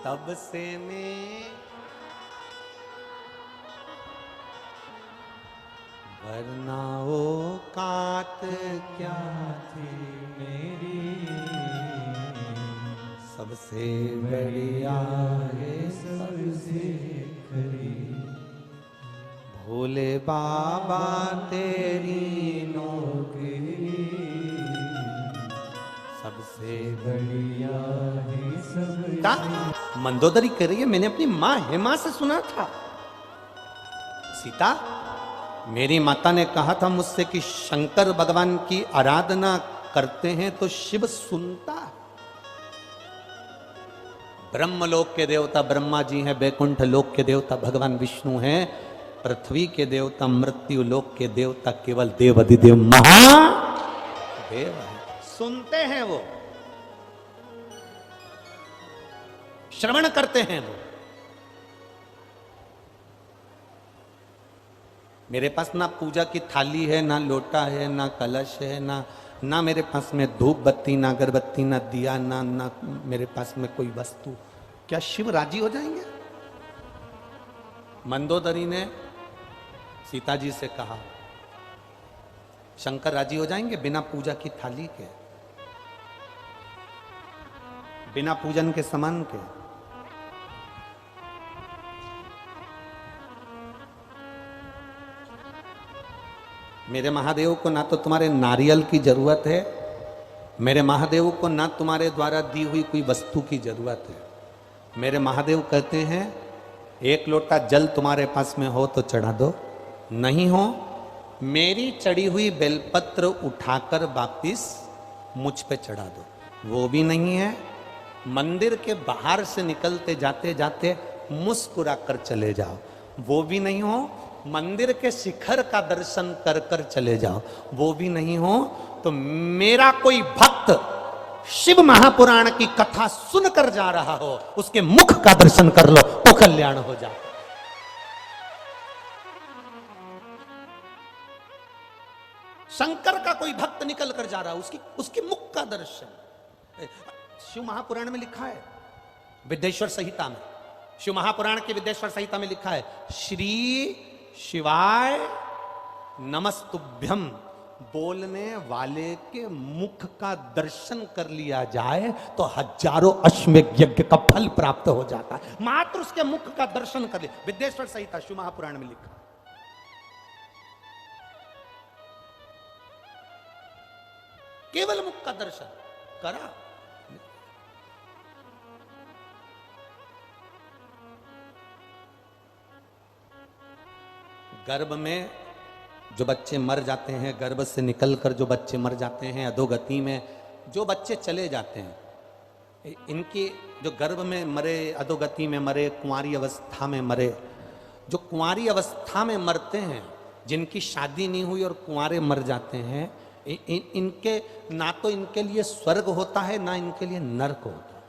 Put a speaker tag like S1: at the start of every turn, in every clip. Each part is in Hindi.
S1: तब से मैं वरना वो कात क्या थी मेरी, सबसे बढ़िया है सबसे खरी, भोले बाबा तेरी नौकरी, सबसे बढ़िया है सबसे। मंदोदरी कह रही है, मैंने अपनी माँ हेमा से सुना था, सीता मेरी माता ने कहा था मुझसे कि शंकर भगवान की आराधना करते हैं तो शिव सुनता है। ब्रह्मलोक के देवता ब्रह्मा जी हैं, बैकुंठ लोक के देवता भगवान विष्णु हैं, पृथ्वी के देवता मृत्यु लोक के देवता केवल देवाधिदेव महादेव है। सुनते हैं वो, श्रवण करते हैं वो। मेरे पास ना पूजा की थाली है, ना लोटा है, ना कलश है, ना मेरे पास में धूप बत्ती, ना अगरबत्ती, ना दिया, ना मेरे पास में कोई वस्तु। क्या शिव राजी हो जाएंगे? मंदोदरी ने सीता जी से कहा, शंकर राजी हो जाएंगे बिना पूजा की थाली के, बिना पूजन के सामान के? मेरे महादेव को ना तो तुम्हारे नारियल की जरूरत है, मेरे महादेव को ना तुम्हारे द्वारा दी हुई कोई वस्तु की जरूरत है। मेरे महादेव कहते हैं एक लोटा जल तुम्हारे पास में हो तो चढ़ा दो, नहीं हो मेरी चढ़ी हुई बेलपत्र उठाकर वापिस मुझ पे चढ़ा दो। वो भी नहीं है, मंदिर के बाहर से निकलते जाते जाते मुस्कुरा कर चले जाओ। वो भी नहीं हो, मंदिर के शिखर का दर्शन कर कर चले जाओ। वो भी नहीं हो तो मेरा कोई भक्त शिव महापुराण की कथा सुनकर जा रहा हो, उसके मुख का दर्शन कर लो तो कल्याण हो जाए। शंकर का कोई भक्त निकल कर जा रहा है, उसके मुख का दर्शन। शिव महापुराण में लिखा है, विद्येश्वर संहिता में, शिव महापुराण की विद्येश्वर संहिता में लिखा है, श्री शिवाय नमस्तुभ्यम बोलने वाले के मुख का दर्शन कर लिया जाए तो हजारों अश्वमेध यज्ञ का फल प्राप्त हो जाता है। मात्र उसके मुख का दर्शन कर लिया। विद्येश्वर संहिता शिव महापुराण में लिखा। केवल मुख का दर्शन करा। गर्भ में जो बच्चे मर जाते हैं, गर्भ से निकलकर जो बच्चे मर जाते हैं, अधोगति में जो बच्चे चले जाते हैं, इनकी जो गर्भ में मरे, अधोगति में मरे, कुंवारी अवस्था में मरे, जो कुंवारी अवस्था में मरते हैं, जिनकी शादी नहीं हुई और कुंवारे मर जाते हैं, इनके ना तो इनके लिए स्वर्ग होता है ना इनके लिए नरक होता है।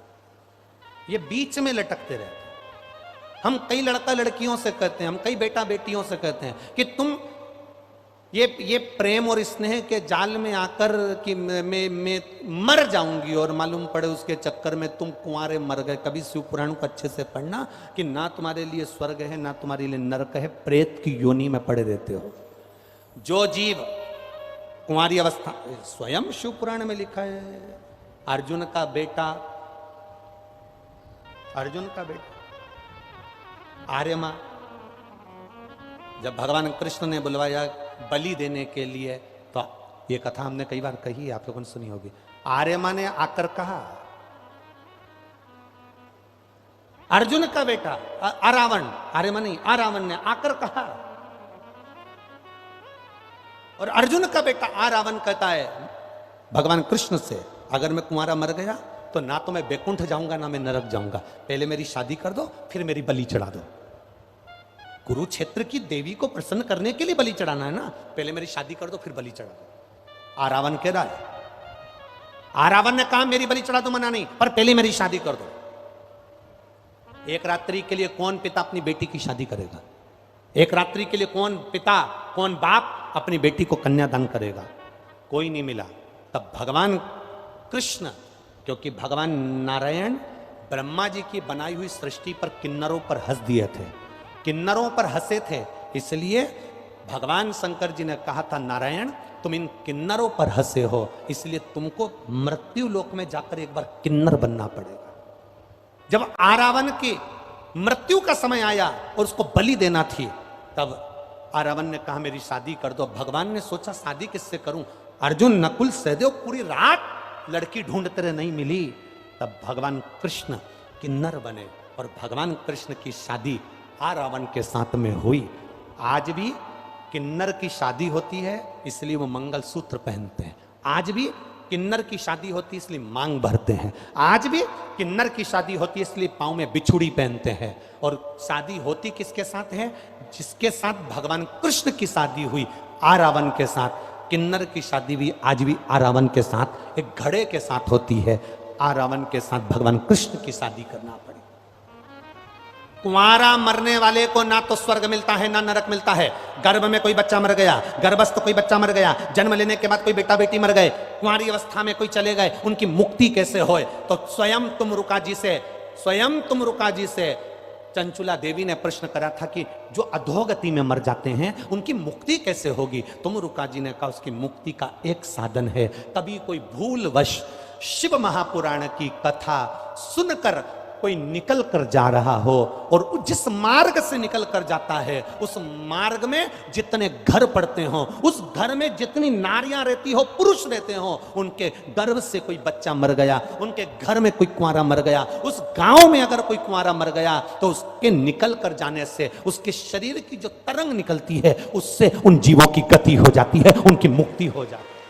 S1: ये बीच में लटकते रहते हैं। हम कई लड़का लड़कियों से कहते हैं, हम कई बेटा बेटियों से कहते हैं कि तुम ये प्रेम और स्नेह के जाल में आकर कि मैं मर जाऊंगी, और मालूम पड़े उसके चक्कर में तुम कुंवारे मर गए। कभी शिव पुराण को अच्छे से पढ़ना कि ना तुम्हारे लिए स्वर्ग है ना तुम्हारे लिए नरक है, प्रेत की योनि में पड़े देते हो। जो जीव कुंवारी अवस्था, स्वयं शिव पुराण में लिखा है, अर्जुन का बेटा आर्यमा, जब भगवान कृष्ण ने बुलवाया बलि देने के लिए, तो ये कथा हमने कई बार कही है, आप लोगों ने सुनी होगी। आर्यमा ने आकर कहा, अर्जुन का बेटा अरावण, आर्यमा नहीं अरावण ने आकर कहा, और अर्जुन का बेटा अरावण कहता है भगवान कृष्ण से, अगर मैं कुंवारा मर गया तो ना तो मैं बैकुंठ जाऊंगा ना मैं नरक जाऊंगा, पहले मेरी शादी कर दो फिर मेरी बलि चढ़ा दो। कुरुक्षेत्र की देवी को प्रसन्न करने के लिए बलि चढ़ाना है ना, पहले मेरी शादी कर दो फिर बलि चढ़ा दो। आरावण कह रहा है, आरावण ने कहा मेरी बलि चढ़ा दो, मना नहीं, पर पहले मेरी शादी कर दो। एक रात्रि के लिए कौन पिता अपनी बेटी की शादी करेगा? एक रात्रि के लिए कौन पिता, कौन बाप अपनी बेटी को कन्यादान करेगा? कोई नहीं मिला। तब भगवान कृष्ण, क्योंकि भगवान नारायण ब्रह्मा जी की बनाई हुई सृष्टि पर किन्नरों पर हंस दिए थे, किन्नरों पर हंसे थे। इसलिए भगवान शंकर जी ने कहा था, नारायण तुम इन किन्नरों पर हंसे हो, इसलिए तुमको मृत्यु लोक में जाकर एक बार किन्नर बनना पड़ेगा। जब आरावन की मृत्यु का समय आया और उसको बलि देना थी, तब आरावन ने कहा मेरी शादी कर दो। भगवान ने सोचा शादी किससे करूं? अर्जुन नकुल सहदेव पूरी रात लड़की ढूंढते रहे, नहीं मिली। तब भगवान कृष्ण किन्नर बने और भगवान कृष्ण की शादी आरावन के साथ में हुई। आज भी किन्नर की शादी होती है, इसलिए वो मंगलसूत्र पहनते हैं। आज भी किन्नर की शादी होती है, इसलिए मांग भरते हैं। आज भी किन्नर की शादी होती है, इसलिए पांव में बिछुड़ी पहनते हैं। और शादी होती किसके साथ है? जिसके साथ भगवान कृष्ण की शादी हुई, आरावन के साथ। किन्नर की शादी भी आज भी आरावन के साथ, एक घड़े के साथ होती है। आरावन के साथ भगवान कृष्ण की शादी करना पड़ी। कुंवारा मरने वाले को ना तो स्वर्ग मिलता है ना नरक मिलता है। गर्भ में कोई बच्चा मर गया, गर्भस्थ कोई बच्चा मर गया, जन्म लेने के बाद कोई बेटा बेटी मर गए, कुंवारी अवस्था में कोई चले गए, उनकी मुक्ति कैसे होए? तो स्वयं तुम रुका जी से चंचुला देवी ने प्रश्न करा था कि जो अधोगति में मर जाते हैं उनकी मुक्ति कैसे होगी? तुम रुका जी ने कहा उसकी मुक्ति का एक साधन है। कभी कोई भूलवश शिव महापुराण की कथा सुनकर कोई निकल कर जा रहा हो और जिस मार्ग से निकल कर जाता है उस मार्ग में जितने घर पड़ते हो, उस घर में जितनी नारियां रहती हो, पुरुष रहते हो, उनके गर्भ से कोई बच्चा मर गया, उनके घर में कोई कुंवारा मर गया, उस गांव में अगर कोई कुंवारा मर गया तो उसके निकल कर जाने से उसके शरीर की जो तरंग निकलती है उससे उन जीवों की गति हो जाती है, उनकी मुक्ति हो जाती है।